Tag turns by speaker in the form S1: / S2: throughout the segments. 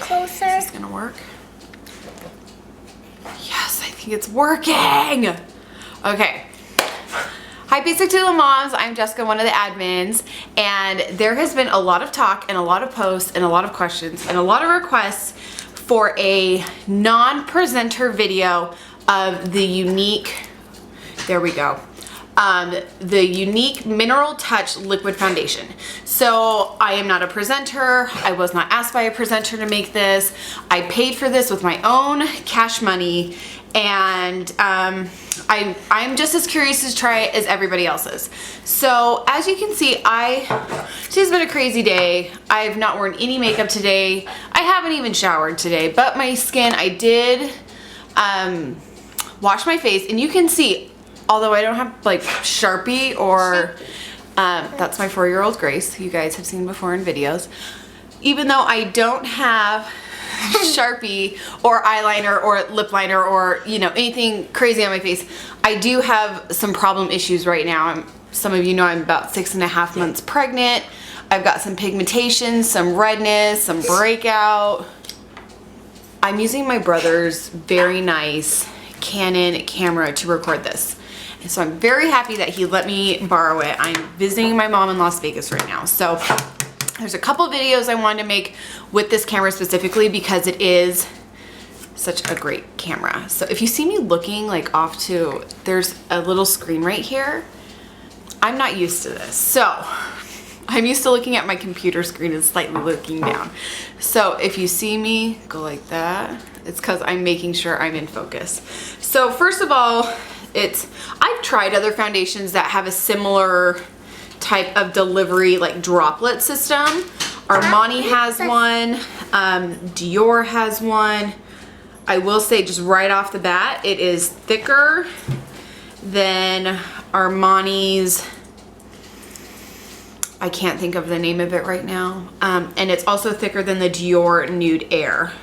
S1: closer.
S2: Is this gonna work? Yes, I think it's working. Okay. Hi Basic Doodle Moms, I'm Jessica, one of the admins, and there has been a lot of talk and a lot of posts and a lot of questions and a lot of requests for a non-presenter video of the Younique, there we go, the Younique Mineral Touch Liquid Foundation. So I am not a presenter. I was not asked by a presenter to make this. I paid for this with my own cash money, and I'm just as curious to try it as everybody else is. So as you can see, today's been a crazy day. I've not worn any makeup today. I haven't even showered today, but my skin, I did wash my face, and you can see, although I don't have like Sharpie or, that's my 4-year-old Grace, you guys have seen before in videos. Even though I don't have Sharpie or eyeliner or lip liner or, you know, anything crazy on my face, I do have some problem issues right now. Some of you know I'm about 6.5 months pregnant. I've got some pigmentation, some redness, some breakout. I'm using my brother's very nice Canon camera to record this. And so I'm very happy that he let me borrow it. I'm visiting my mom in Las Vegas right now. So there's a couple videos I wanted to make with this camera specifically because it is such a great camera. So if you see me looking like off to, there's a little screen right here. I'm not used to this. So I'm used to looking at my computer screen and slightly looking down. So if you see me go like that, it's because I'm making sure I'm in focus. So first of all, I've tried other foundations that have a similar type of delivery, like droplet system. Armani has one, Dior has one. I will say just right off the bat, it is thicker than Armani's, I can't think of the name of it right now, and it's also thicker than the Dior Nude Air.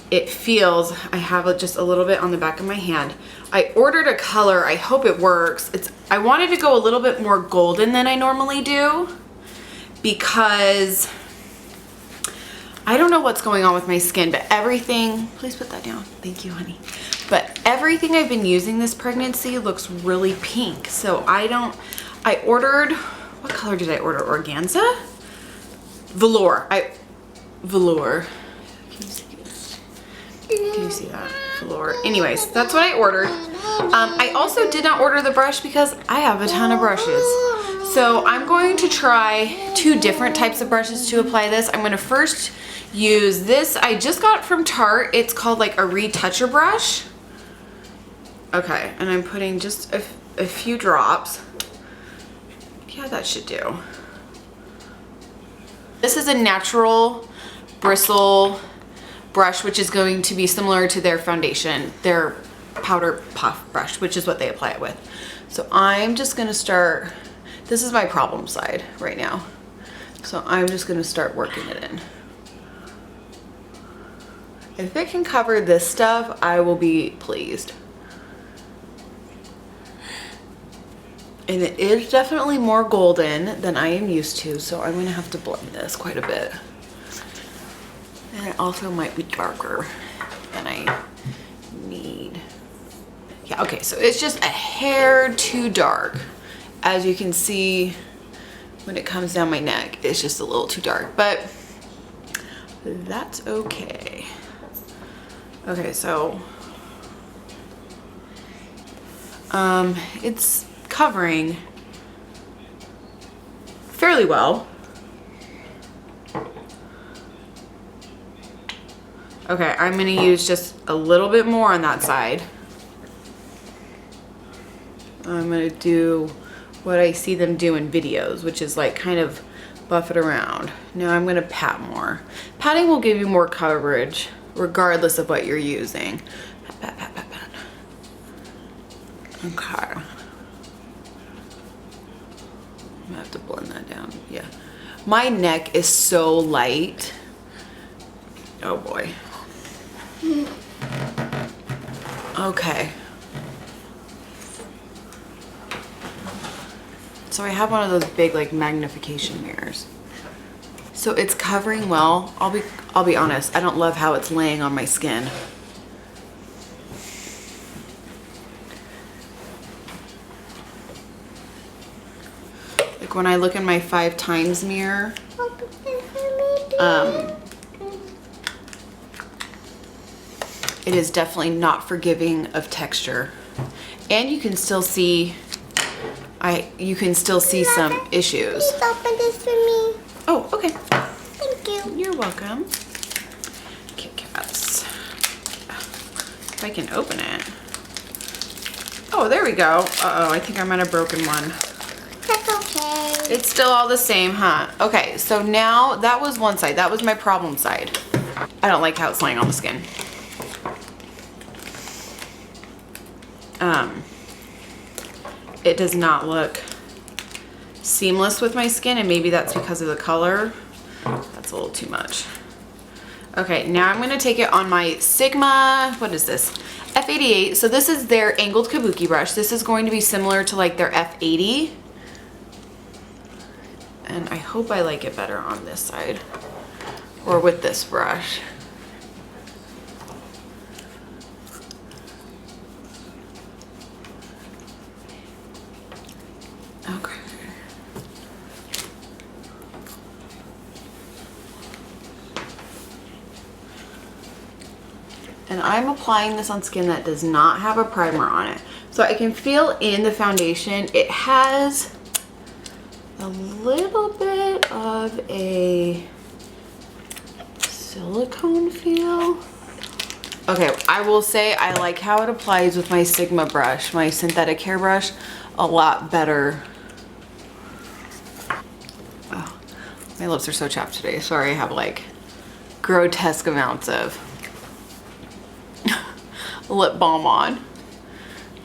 S2: It feels, I have just a little bit on the back of my hand. I ordered a color, I hope it works. I wanted to go a little bit more golden than I normally do because I don't know what's going on with my skin, but everything, please put that down. Thank you, honey. But everything I've been using this pregnancy looks really pink. So I ordered, what color did I order? Organza? Velour. Velour. Can you see that? Velour. Anyways, that's what I ordered. I also did not order the brush because I have a ton of brushes. So I'm going to try 2 different types of brushes to apply this. I'm going to first use this. I just got it from Tarte. It's called like a retoucher brush. Okay, and I'm putting just a few drops. Yeah, that should do. This is a natural bristle brush, which is going to be similar to their foundation, their powder puff brush, which is what they apply it with. So I'm just gonna start, this is my problem side right now. So I'm just gonna start working it in. If it can cover this stuff, I will be pleased. And it is definitely more golden than I am used to, so I'm gonna have to blend this quite a bit. And it also might be darker than I need. Yeah, okay, so it's just a hair too dark. As you can see, when it comes down my neck, it's just a little too dark, but that's okay. Okay, so it's covering fairly well. Okay, I'm gonna use just a little bit more on that side. I'm gonna do what I see them do in videos, which is like kind of buff it around. Now I'm gonna pat more. Patting will give you more coverage regardless of what you're using. Pat, pat, pat, pat, pat. Okay. I'm gonna have to blend that down, yeah. My neck is so light. Oh boy. Okay. So I have one of those big like magnification mirrors. So it's covering well. I'll be honest, I don't love how it's laying on my skin. Like when I look in my 5 times mirror, it is definitely not forgiving of texture. And you can still see some issues.
S1: Please open this for me.
S2: Oh, okay.
S1: Thank you.
S2: You're welcome. Kit Kats. If I can open it. Oh, there we go. Uh-oh, I think I might have broken one.
S1: That's okay.
S2: It's still all the same, huh? Okay, so now that was one side. That was my problem side. I don't like how it's laying on the skin. It does not look seamless with my skin, and maybe that's because of the color. That's a little too much. Okay, now I'm gonna take it on my Sigma, what is this? F88. So this is their angled kabuki brush. This is going to be similar to like their F80. And I hope I like it better on this side or with this brush. Okay. And I'm applying this on skin that does not have a primer on it. So I can feel in the foundation, it has a little bit of a silicone feel. Okay, I will say I like how it applies with my Sigma brush, my synthetic hair brush, a lot better. Oh, my lips are so chapped today. Sorry, I have like grotesque amounts of lip balm on.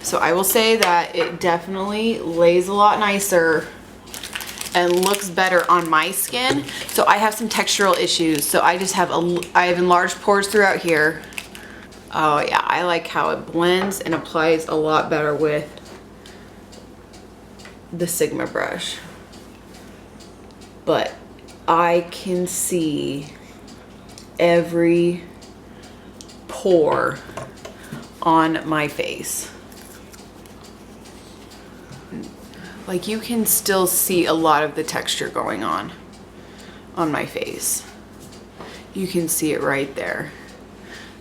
S2: So I will say that it definitely lays a lot nicer and looks better on my skin. So I have some textural issues. So I just have I have enlarged pores throughout here. Oh yeah, I like how it blends and applies a lot better with the Sigma brush. But I can see every pore on my face. Like you can still see a lot of the texture going on my face. You can see it right there.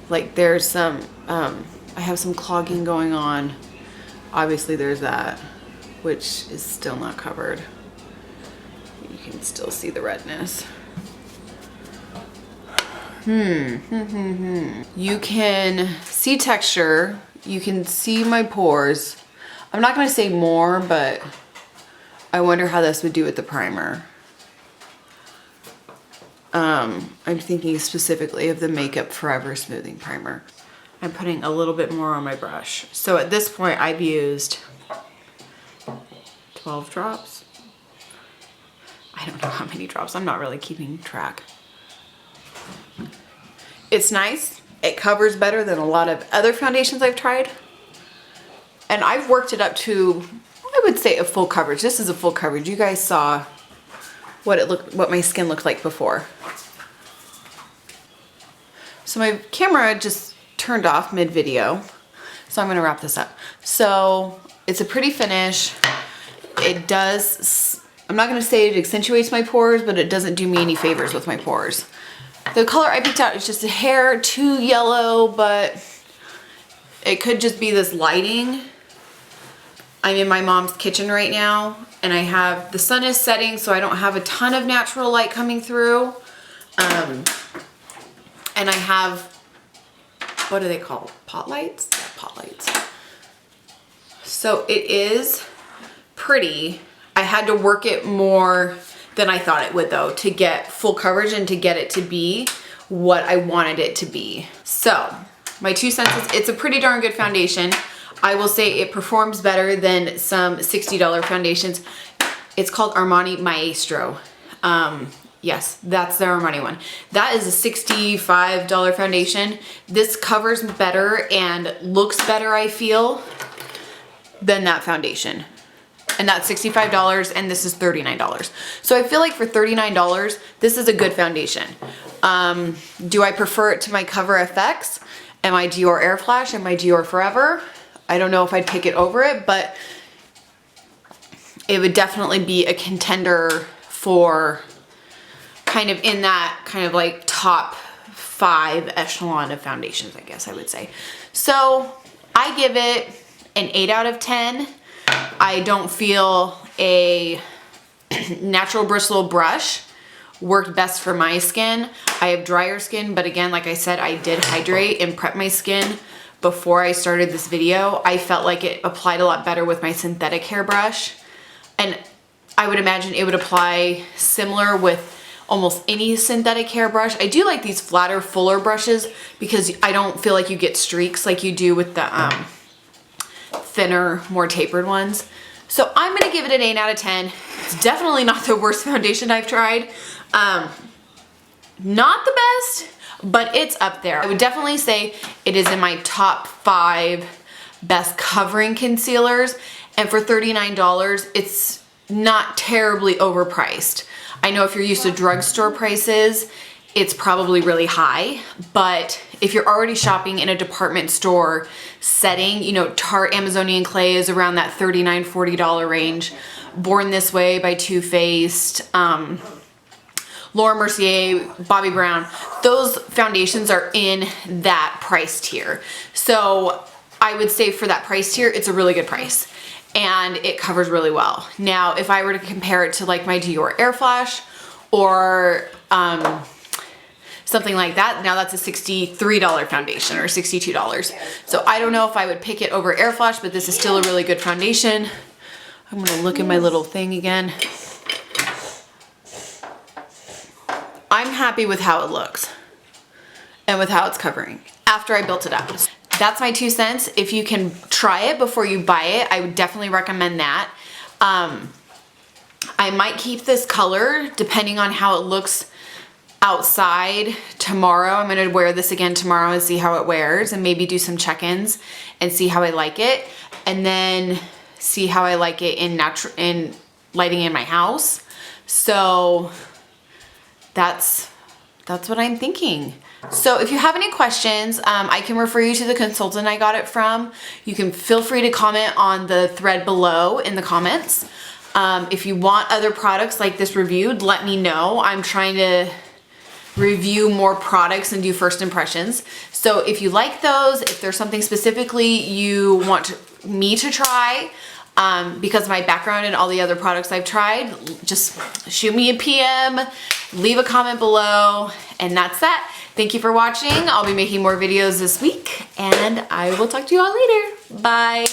S2: Like there's some, I have some clogging going on. Obviously there's that, which is still not covered. You can still see the redness. You can see texture. You can see my pores. I'm not gonna say more, but I wonder how this would do with the primer. I'm thinking specifically of the Makeup Forever Smoothing Primer. I'm putting a little bit more on my brush. So at this point, I've used 12 drops. I don't know how many drops. I'm not really keeping track. It's nice. It covers better than a lot of other foundations I've tried. And I've worked it up to, I would say, a full coverage. This is a full coverage. You guys saw what my skin looked like before. So my camera just turned off mid-video. So I'm gonna wrap this up. So it's a pretty finish. It does, I'm not gonna say it accentuates my pores, but it doesn't do me any favors with my pores. The color I picked out is just a hair too yellow, but it could just be this lighting. I'm in my mom's kitchen right now, and the sun is setting, so I don't have a ton of natural light coming through. And I have, what do they call, pot lights? Yeah, pot lights. So it is pretty. I had to work it more than I thought it would though, to get full coverage and to get it to be what I wanted it to be. So my 2 cents is it's a pretty darn good foundation. I will say it performs better than some $60 foundations. It's called Armani Maestro. Yes, that's the Armani one. That is a $65 foundation. This covers better and looks better, I feel, than that foundation. and that's $65, and this is $39. So I feel like for $39, this is a good foundation. Do I prefer it to my Cover FX and my Dior Air Flash and my Dior Forever? I don't know if I'd pick it over it, but it would definitely be a contender for kind of in that kind of like top 5 echelon of foundations, I guess I would say. So I give it an 8 out of 10. I don't feel a natural bristle brush worked best for my skin. I have drier skin, but again, like I said, I did hydrate and prep my skin before I started this video. I felt like it applied a lot better with my synthetic hairbrush, and I would imagine it would apply similar with almost any synthetic hairbrush. I do like these flatter, fuller brushes because I don't feel like you get streaks like you do with the thinner, more tapered ones. So I'm gonna give it an 8 out of 10. It's definitely not the worst foundation I've tried. Not the best, but it's up there. I would definitely say it is in my top 5 best covering concealers, and for $39, it's not terribly overpriced. I know if you're used to drugstore prices, it's probably really high, but if you're already shopping in a department store setting, you know, Tarte Amazonian Clay is around that $39, $40 range. Born This Way by Too Faced, Laura Mercier, Bobbi Brown, those foundations are in that price tier. So I would say for that price tier, it's a really good price and it covers really well. Now, if I were to compare it to like my Dior Air Flash or something like that, now that's a $63 foundation or $62. So I don't know if I would pick it over Air Flash, but this is still a really good foundation. I'm gonna look at my little thing again. I'm happy with how it looks and with how it's covering after I built it up. That's my 2 cents. If you can try it before you buy it, I would definitely recommend that. I might keep this color depending on how it looks outside tomorrow. I'm gonna wear this again tomorrow and see how it wears and maybe do some check-ins and see how I like it, and then see how I like it in lighting in my house. So that's what I'm thinking. So if you have any questions, I can refer you to the consultant I got it from. You can feel free to comment on the thread below in the comments. If you want other products like this reviewed, let me know. I'm trying to review more products and do first impressions. So if you like those, if there's something specifically you want me to try, because of my background and all the other products I've tried, just shoot me a PM, leave a comment below, and that's that. Thank you for watching. I'll be making more videos this week, and I will talk to you all later. Bye.